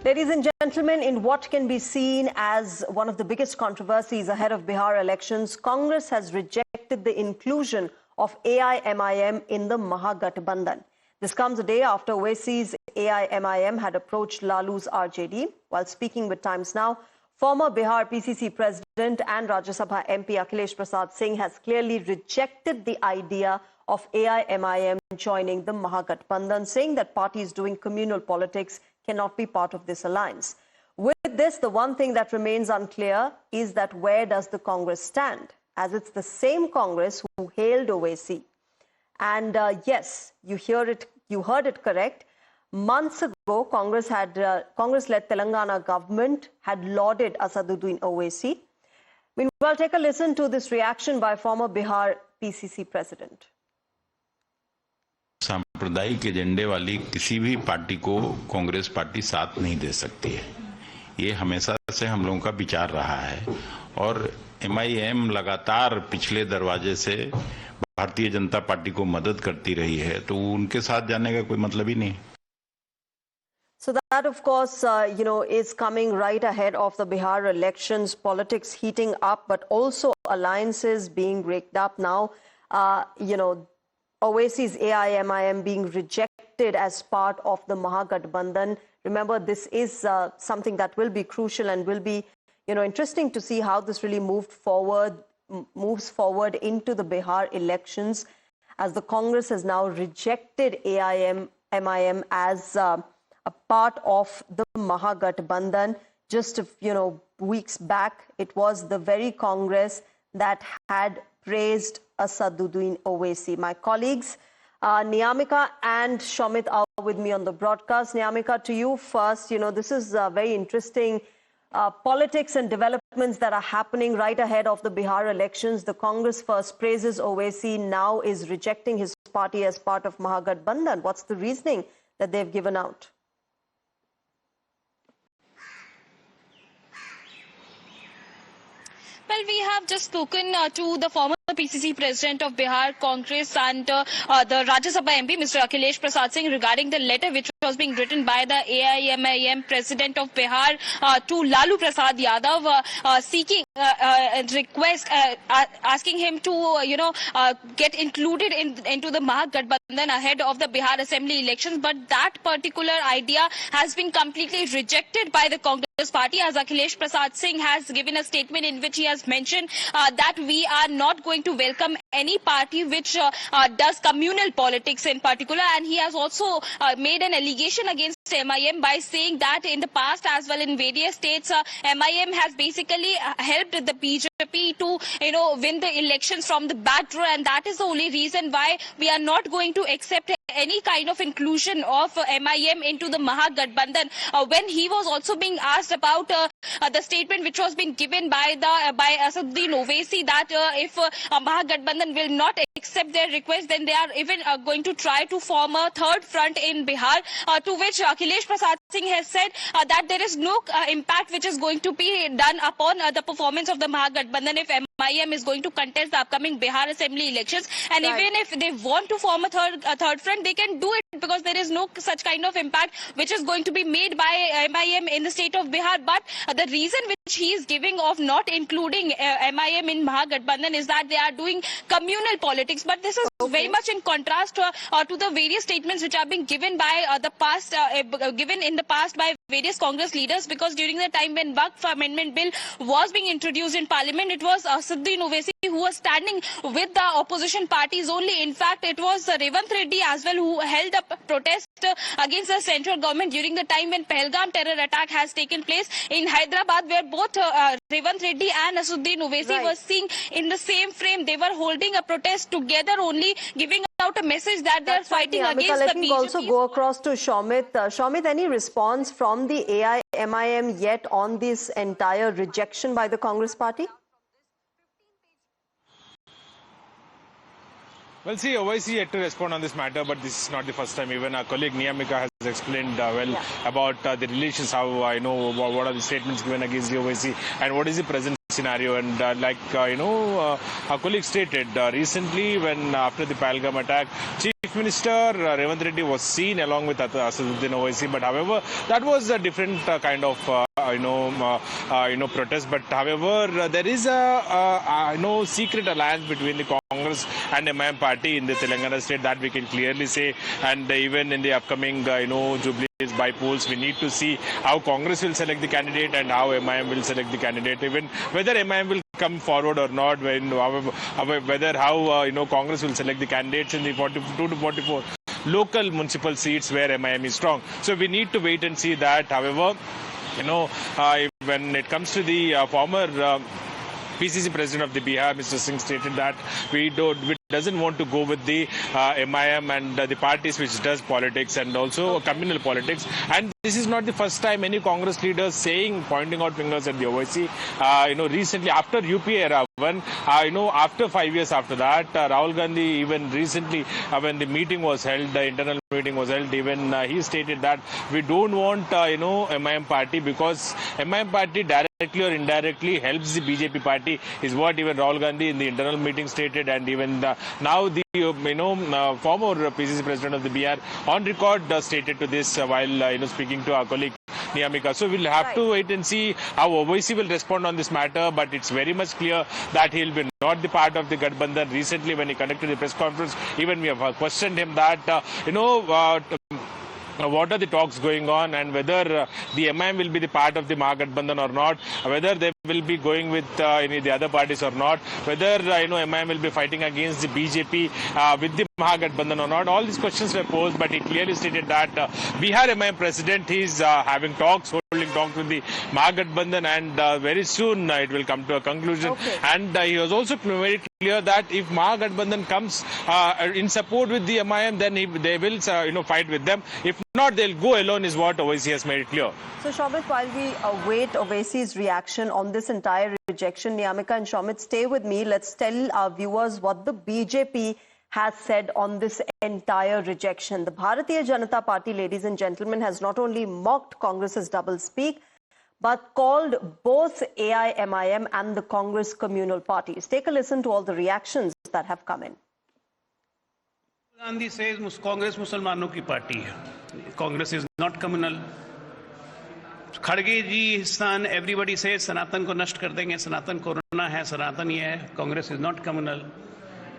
Ladies and gentlemen, in what can be seen as one of the biggest controversies ahead of Bihar elections, Congress has rejected the inclusion of AIMIM in the Mahagathbandhan. This comes a day after Owaisi's AIMIM had approached Lalu's RJD. While speaking with Times Now, former Bihar PCC President and Rajya Sabha MP Akhilesh Prasad Singh has clearly rejected the idea of AIMIM joining the Mahagathbandhan, saying that parties doing communal politics cannot be part of this alliance. With this, the one thing that remains unclear is that where does the Congress stand, as it's the same Congress who hailed Owaisi. And yes, you heard it correct. Months ago, Congress-led Telangana government had lauded Asaduddin Owaisi. Meanwhile, take a listen to this reaction by former Bihar PCC President. सांप्रदायिक एजेंडे वाली किसी भी party को Congress party साथ नहीं दे सकती है। ये हमेशा से हम लोगों का विचार रहा है और एमआईएम लगातार पिछले दरवाजे से भारतीय जनता पार्टी को मदद करती रही है, तो उनके साथ जाने का कोई मतलब ही नहीं। So that, of course, is coming right ahead of the Bihar elections, politics heating up, but also alliances being raked up now. Owaisi's AIMIM being rejected as part of the Mahagathbandhan. Remember, this is something that will be crucial and will be, interesting to see how this really moves forward into the Bihar elections, as the Congress has now rejected AIMIM as a part of the Mahagathbandhan. Just weeks back, it was the very Congress that had praised Asaduddin Owaisi. My colleagues, Niyamika and Shomit are with me on the broadcast. Niyamika, to you first. This is very interesting politics and developments that are happening right ahead of the Bihar elections. The Congress first praises Owaisi, now is rejecting his party as part of Mahagathbandhan. What's the reasoning that they've given out? Well, we have just spoken to the former PCC President of Bihar Congress and the Rajya Sabha MP, Mr. Akhilesh Prasad Singh, regarding the letter which was being written by the AIMIM President of Bihar to Lalu Prasad Yadav, seeking a request, asking him to, get included into the Mahagathbandhan ahead of the Bihar Assembly elections. But that particular idea has been completely rejected by the Congress party, as Akhilesh Prasad Singh has given a statement in which he has mentioned that we are not going to welcome any party which does communal politics in particular. And he has also made an allegation against MIM by saying that in the past as well in various states, MIM has basically helped the BJP to win the elections from the back door, and that is the only reason why we are not going to accept any kind of inclusion of MIM into the Mahagathbandhan. When he was also being asked about the statement which was being given by Asaduddin Owaisi that if Mahagathbandhan will not accept their request, then they are even going to try to form a third front in Bihar, to which Akhilesh Prasad Singh has said that there is no impact which is going to be done upon the performance of the Mahagathbandhan if MIM is going to contest the upcoming Bihar Assembly elections. And right, even if they want to form a third front, they can do it, because there is no such kind of impact which is going to be made by MIM in the state of Bihar. But the reason which he is giving of not including MIM in Mahagathbandhan is that they are doing communal politics. But this is very much in contrast to the various statements which are being given by given in the past by various Congress leaders, because during the time when Waqf Amendment Bill was being introduced in Parliament, it was Asaduddin Owaisi who was standing with the opposition parties only. In fact, it was Revanth Reddy as well who held up protest against the central government during the time when Pahalgam terror attack has taken place in Hyderabad, where both Revanth Reddy and Asaduddin Owaisi were seen in the same frame. They were holding a protest together only, giving out a message that they are fighting against the BJP. Let me also go across to Shomit. Shomit, any response from the AIMIM yet on this entire rejection by the Congress party? Well, see, Owaisi yet to respond on this matter, but this is not the first time. Even our colleague Niyamika has explained about the relations, how I know what are the statements given against the Owaisi and what is the present scenario. And our colleague stated recently, when after the Pahalgam attack, Chief Minister Revanth Reddy was seen along with Asaduddin Owaisi. But however, that was a different kind of protest. But however, there is a secret alliance between the Congress and MIM party in the Telangana state, that we can clearly say. And even in the upcoming Jubilees by polls, we need to see how Congress will select the candidate and how MIM will select the candidate. Even whether MIM will come forward or not, whether how Congress will select the candidates in the 42 to 44 local municipal seats where MIM is strong. So we need to wait and see that. However, when it comes to the former PCC president of the Bihar, Mr. Singh, stated that we doesn't want to go with the MIM and the parties which does politics and also communal politics. And this is not the first time any Congress leaders pointing out fingers at the Owaisi. Recently after UP era, after 5 years after that, Rahul Gandhi even recently, when the meeting was held, the internal meeting was held, even he stated that we don't want MIM party because MIM party directly or indirectly helps the BJP party, is what even Rahul Gandhi in the internal meeting stated. And even now the former PCC president of the Bihar on record stated to this while speaking to our colleague Niyamika. So we'll have to wait and see how Owaisi will respond on this matter, but it's very much clear that he'll be not the part of the Gathbandhan. Recently, when he conducted the press conference, even we have questioned him that what are the talks going on and whether the MIM will be the part of the Mahagathbandhan or not, whether they will be going with any of the other parties or not, whether MIM will be fighting against the BJP with the Mahagathbandhan or not. All these questions were posed, but he clearly stated that Bihar MIM president is having talks, holding talks with the Mahagathbandhan, and very soon it will come to a conclusion. Okay. And he was also very clear that if Mahagathbandhan comes in support with the MIM, then they will fight with them. If not, they'll go alone, is what Owaisi has made it clear. So Shomit, while we await Owaisi's reaction on this entire rejection, Niyamika and Shomit, stay with me. Let's tell our viewers what the BJP has said on this entire rejection. The Bharatiya Janata Party, ladies and gentlemen, has not only mocked Congress's doublespeak, but called both AIMIM and the Congress communal parties. Take a listen to all the reactions that have come in. Gandhi says Congress Musalmanon ki party hai. Congress is not communal. Khadge ji Hindustan, everybody says Sanatan ko nasht kar denge, Sanatan corona hai, Sanatan ye hai. Congress is not communal.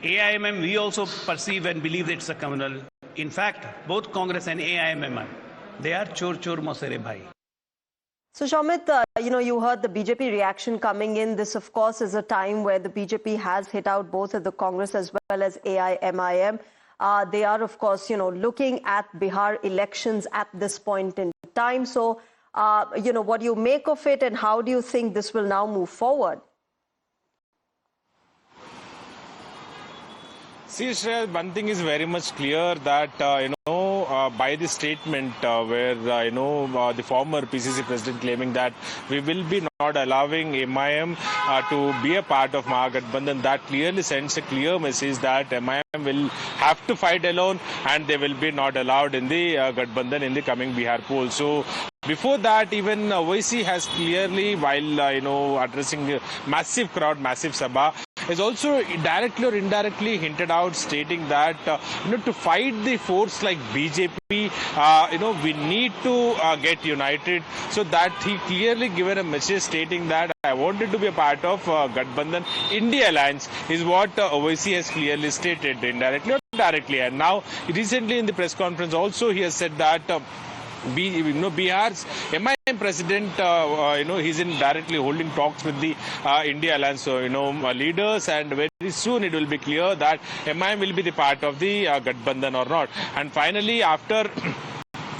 AIMM, we also perceive and believe that it's a communal. In fact, both Congress and AIMM, they are chor mosere bhai. So Shomit, you heard the BJP reaction coming in. This, of course, is a time where the BJP has hit out both at the Congress as well as AIMIM. They are, of course, looking at Bihar elections at this point in time. So, what do you make of it and how do you think this will now move forward? See, Shreya, one thing is very much clear that, by the statement where, the former PCC president claiming that we will be not allowing MIM to be a part of Mahagathbandhan, that clearly sends a clear message that MIM will have to fight alone and they will be not allowed in the Gathbandhan in the coming Bihar polls. So, before that, even Owaisi has clearly, while addressing a massive crowd, massive sabha, has also directly or indirectly hinted out, stating that to fight the force like BJP, we need to get united. So that he clearly given a message stating that I wanted to be a part of Gathbandhan India Alliance, is what Owaisi has clearly stated, indirectly or directly. And now, recently in the press conference also, he has said that Bihar's MIM president, he's in directly holding talks with the India Alliance, leaders, and very soon it will be clear that MIM will be the part of the Gathbandhan or not. And finally, after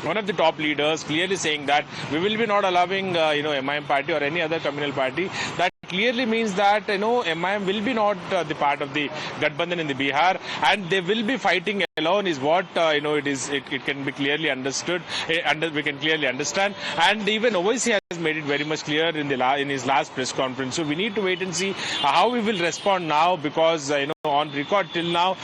one of the top leaders clearly saying that we will be not allowing, MIM party or any other communal party, that clearly means that, MIM will be not the part of the Gathbandhan in the Bihar, and they will be fighting alone is what it can be clearly understood. We can clearly understand, and even Owaisi has made it very much clear in his last press conference. So we need to wait and see how he will respond now, because on record till now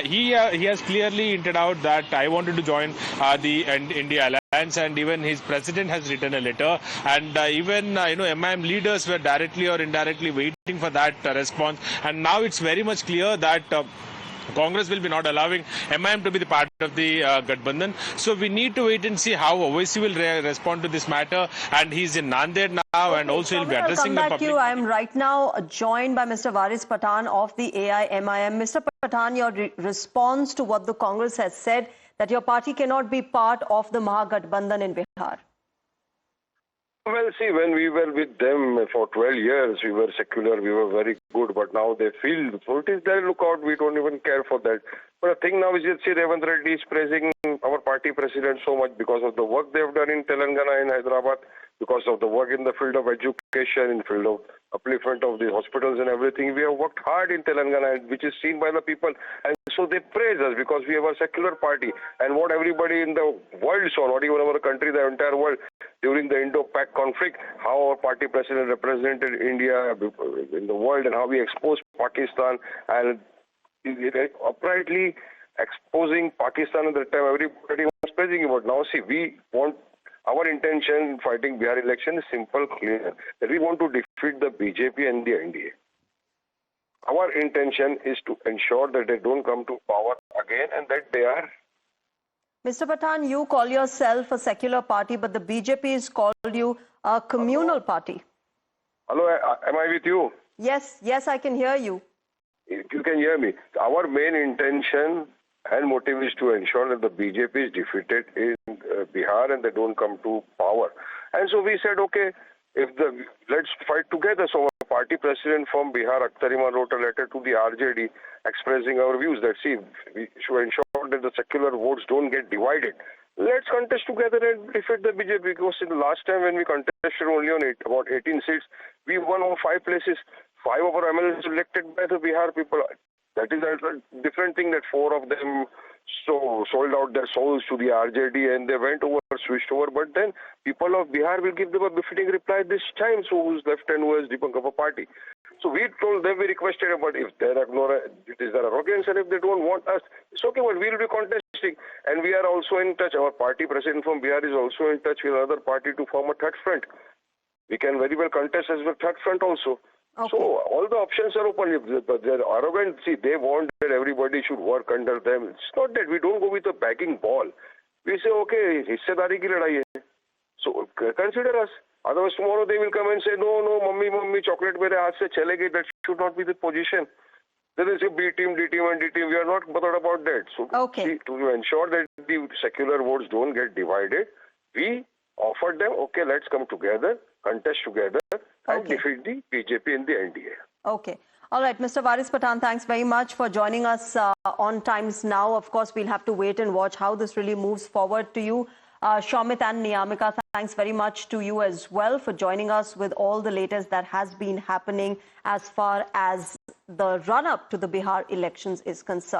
he has clearly hinted out that I wanted to join the India Alliance, and even his president has written a letter, and even MIM leaders were directly or indirectly waiting for that response, and now it's very much clear that Congress will be not allowing MIM to be the part of the Gathbandhan. So we need to wait and see how Owaisi will respond to this matter. And he's in Nanded now, and also he'll be addressing the public. I am right now joined by Mr. Varish Pathan of the AIMIM. Mr. Pathan, your response to what the Congress has said, that your party cannot be part of the Mahagathbandhan in Bihar. Well, see, when we were with them for 12 years, we were secular, we were very good, but now they feel, so it is their lookout, we don't even care for that. But the thing now is that, see, Revanth Reddy is praising our party president so much because of the work they have done in Telangana and Hyderabad, because of the work in the field of education, in the field of upliftment of the hospitals and everything. We have worked hard in Telangana, which is seen by the people. And so they praise us because we have a secular party. And what everybody in the world saw, not even our country, the entire world, during the Indo-Pak conflict, how our party president represented India in the world and how we exposed Pakistan, and uprightly exposing Pakistan at the time, everybody was praising him. But now, see, we want, our intention in fighting Bihar election is simple, clear, that we want to defeat the BJP and the NDA. Our intention is to ensure that they don't come to power again and that they are... Mr. Pathan, you call yourself a secular party, but the BJP has called you a communal party. Hello, am I with you? Yes, I can hear you. You can hear me. Our main intention and motive is to ensure that the BJP is defeated in Bihar and they don't come to power. And so we said, okay, let's fight together. So our party president from Bihar, Akhtar wrote a letter to the RJD expressing our views that, see, we should ensure that the secular votes don't get divided. Let's contest together and defeat the BJP, because in the last time when we contested only on about 18 seats, we won over 5 places. 5 of our MLAs elected by the Bihar people. That is a different thing, that 4 of them sold out their souls to the RJD and they went over, switched over. But then people of Bihar will give them a befitting reply this time. So who's left and who has debunked of a party? So we told them, we requested, but if they are it is their arrogance, and if they don't want us, it's okay, but we will be contesting. And we are also in touch. Our party president from Bihar is also in touch with another party to form a third front. We can very well contest as a third front also. Okay. So all the options are open. But they're arrogant. See, they want that everybody should work under them. It's not that. We don't go with a begging ball. We say, okay, hissedari ki ladai hai. So consider us. Otherwise tomorrow they will come and say, no, mummy, chocolate mere haath se chale gayi. That should not be the position. Then they say B team, D team and D team. We are not bothered about that. So okay, to ensure that the secular votes don't get divided, we offered them, okay, let's come together, contest together, and defeat the BJP and the NDA. Okay. All right, Mr. Varish Pathan, thanks very much for joining us on Times Now. Of course, we'll have to wait and watch how this really moves forward. To you, Shamit and Niyamika, thanks very much to you as well for joining us with all the latest that has been happening as far as the run-up to the Bihar elections is concerned.